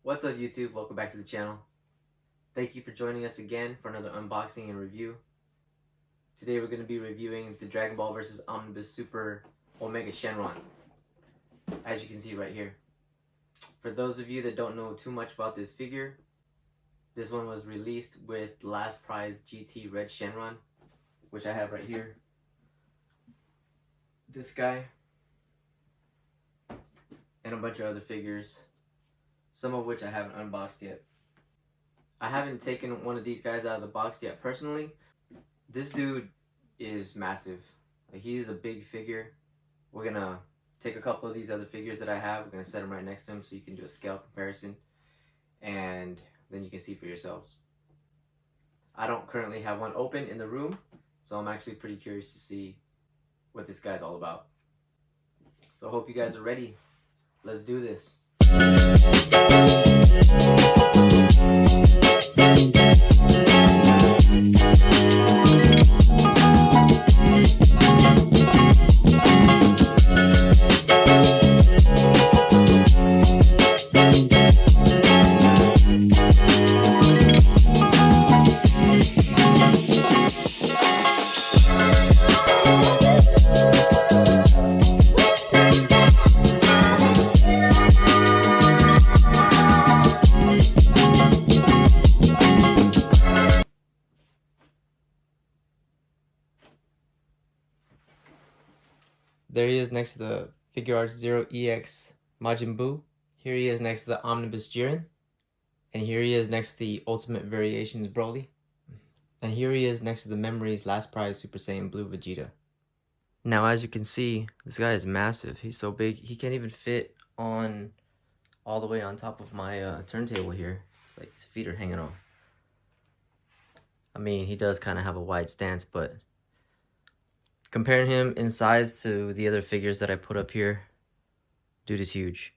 What's up YouTube? Welcome back to the channel. Thank you for joining us again for another unboxing and review. Today we're going to be reviewing the Dragon Ball vs. Omnibus Super Omega Shenron, as you can see right here. For those of you that don't know too much about this figure, this one was released with Last Prize GT Red Shenron, which I have right here. This guy, and a bunch of other figures, some of which I haven't unboxed yet. I haven't taken one of these guys out of the box yet personally. This dude is massive. Like, he's a big figure. We're gonna take a couple of these other figures that I have. We're gonna set them right next to him so you can do a scale comparison, and then you can see for yourselves. I don't currently have one open in the room, so I'm actually pretty curious to see what this guy's all about. So I hope you guys are ready. Let's do this. There he is next to the Figure Arts Zero EX Majin Buu. Here he is next to the Omnibus Jiren. And here he is next to the Ultimate Variations Broly. And here he is next to the Memories Last Prize Super Saiyan Blue Vegeta. Now, as you can see, this guy is massive. He's so big, he can't even fit on all the way on top of my turntable here. It's like his feet are hanging off. I mean, he does kind of have a wide stance, but comparing him in size to the other figures that I put up here, dude is huge.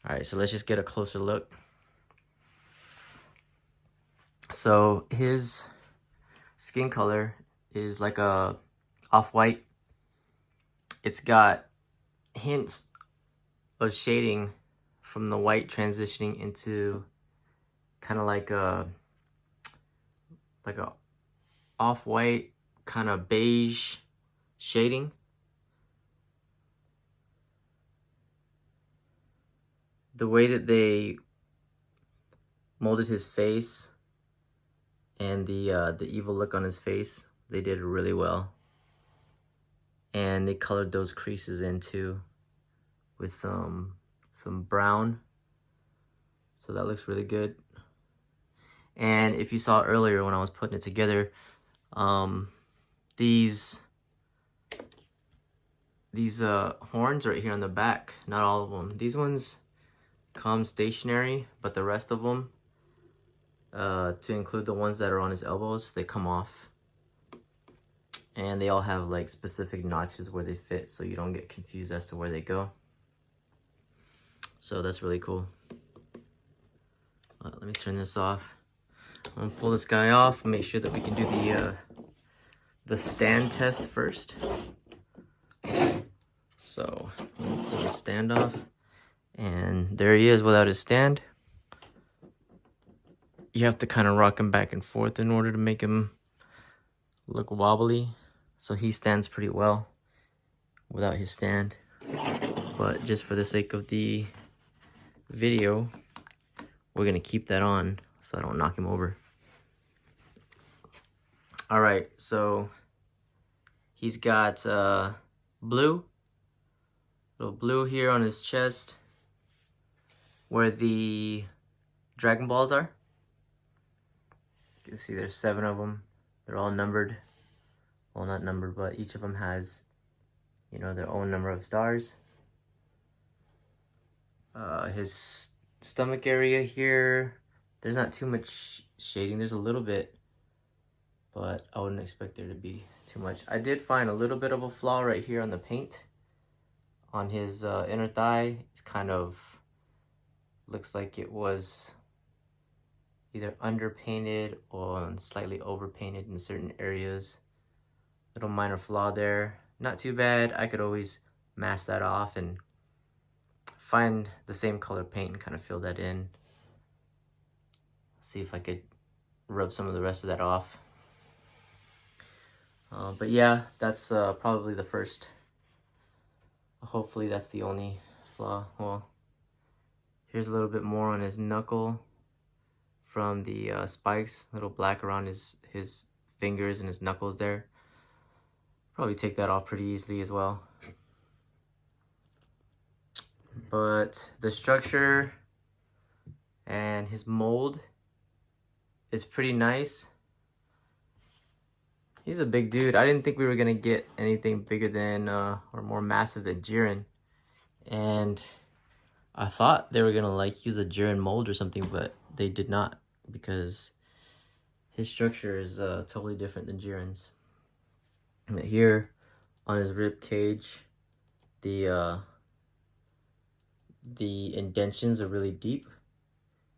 Alright, so let's just get a closer look. So his skin color is like a off-white. It's got hints of shading from the white transitioning into kind of like a off-white kind of beige shading. The way that they molded his face and the evil look on his face, they did really well. And they colored those creases in too with some brown. So that looks really good. And if you saw earlier when I was putting it together, these horns right here on the back, not all of them. These ones come stationary, but the rest of them, to include the ones that are on his elbows, they come off. And they all have like specific notches where they fit, so you don't get confused as to where they go. So that's really cool. Let me turn this off. I'm gonna pull this guy off. Make sure that we can do the stand test first. So I'm gonna pull the stand off, and there he is without his stand. You have to kind of rock him back and forth in order to make him look wobbly. So he stands pretty well without his stand. But just for the sake of the video, we're gonna keep that on so I don't knock him over. All right, so he's got little blue here on his chest where the Dragon Balls are. You can see there's 7 of them. They're all numbered. Well, not numbered, but each of them has, you know, their own number of stars. His stomach area here, there's not too much shading. There's a little bit, but I wouldn't expect there to be too much. I did find a little bit of a flaw right here on the paint. On his inner thigh, it's kind of looks like it was either underpainted or slightly overpainted in certain areas. Little minor flaw there. Not too bad. I could always mask that off and find the same color paint and kind of fill that in. see if I could rub some of the rest of that off. But yeah, that's probably the first. Hopefully that's the only flaw. Well, here's a little bit more on his knuckle from the spikes, little black around his fingers and his knuckles there. Probably take that off pretty easily as well. But the structure and his mold is pretty nice. He's a big dude. I didn't think we were gonna get anything bigger than or more massive than Jiren. And I thought they were gonna like use a Jiren mold or something, but they did not, because his structure is totally different than Jiren's. And here on his rib cage, the indentions are really deep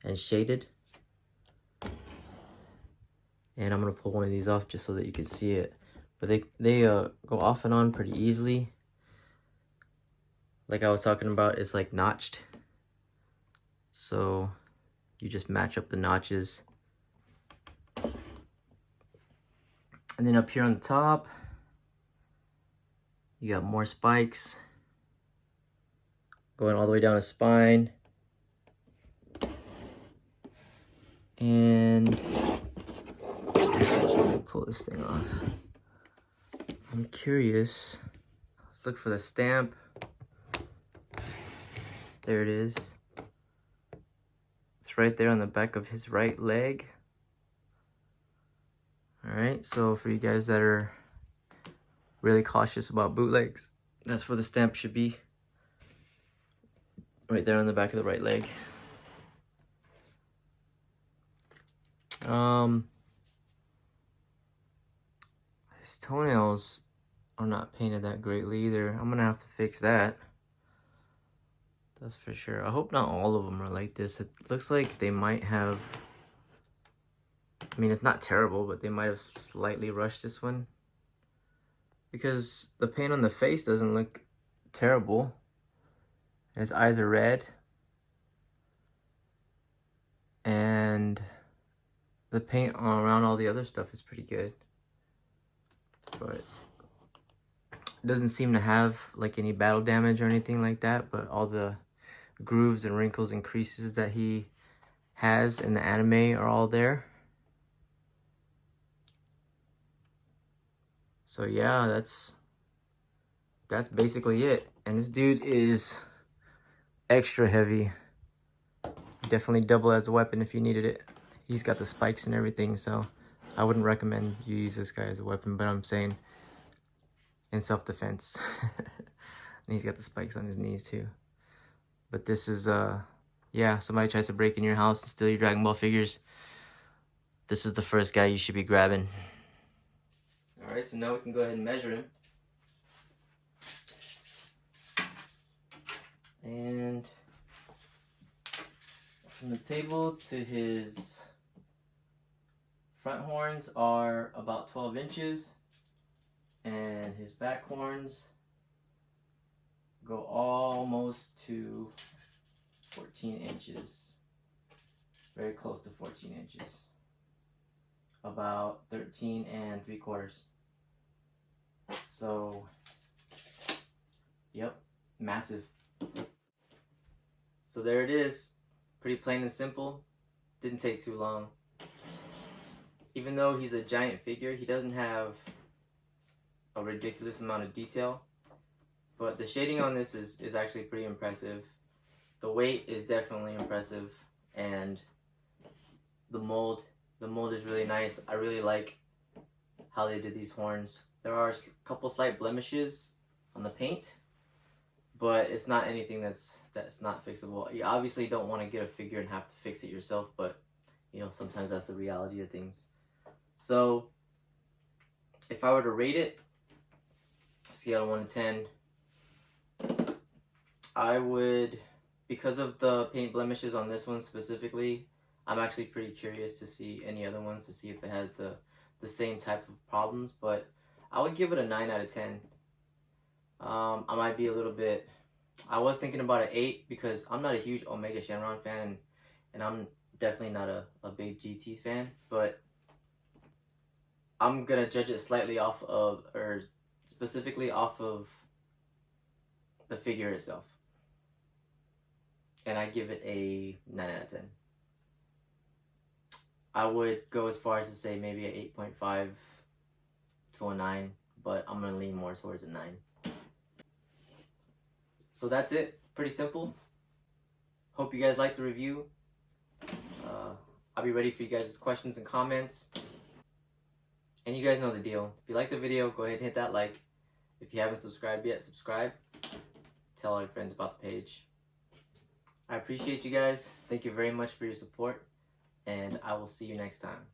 and shaded. And I'm gonna pull one of these off just so that you can see it. But they go off and on pretty easily. Like I was talking about, it's like notched. So you just match up the notches. And then up here on the top, you got more spikes going all the way down his spine. And let's pull this thing off. I'm curious. Let's look for the stamp. There it is. It's right there on the back of his right leg. Alright, so for you guys that are really cautious about bootlegs, that's where the stamp should be. Right there on the back of the right leg. His toenails are not painted that greatly either. I'm gonna have to fix that. That's for sure. I hope not all of them are like this. It looks like they might have, I mean, it's not terrible, but they might have slightly rushed this one, because the paint on the face doesn't look terrible. His eyes are red. And the paint around all the other stuff is pretty good. But it doesn't seem to have like any battle damage or anything like that, but all the grooves and wrinkles and creases that he has in the anime are all there. So yeah, that's basically it. And this dude is extra heavy. Definitely double as a weapon if you needed it. He's got the spikes and everything, so I wouldn't recommend you use this guy as a weapon, but I'm saying in self-defense. And he's got the spikes on his knees too. But this is yeah, somebody tries to break in your house and steal your Dragon Ball figures, this is the first guy you should be grabbing. Alright, so now we can go ahead and measure him. And from the table to his front horns are about 12 inches, and his back horns go almost to 14 inches. Very close to 14 inches. About 13 3/4. So, yep, massive. So there it is. Pretty plain and simple. Didn't take too long. Even though he's a giant figure, he doesn't have a ridiculous amount of detail. But the shading on this is actually pretty impressive. The weight is definitely impressive. And the mold is really nice. I really like how they did these horns. There are a couple slight blemishes on the paint, but it's not anything that's not fixable. You obviously don't want to get a figure and have to fix it yourself, but you know, sometimes that's the reality of things. So if I were to rate it, scale of 1 to 10, I would, because of the paint blemishes on this one specifically, I'm actually pretty curious to see any other ones to see if it has the same type of problems, but I would give it a 9 out of 10. I might be a little bit, I was thinking about an 8 because I'm not a huge Omega Shenron fan, and I'm Definitely not a big GT fan, but I'm gonna judge it slightly off of, or specifically off of, the figure itself. And I give it a 9 out of 10. I would go as far as to say maybe an 8.5 to a 9, but I'm gonna lean more towards a 9. So that's it. Pretty simple. Hope you guys liked the review. I'll be ready for you guys' questions and comments. And you guys know the deal. If you like the video, go ahead and hit that like. If you haven't subscribed yet, subscribe. Tell all your friends about the page. I appreciate you guys. Thank you very much for your support. And I will see you next time.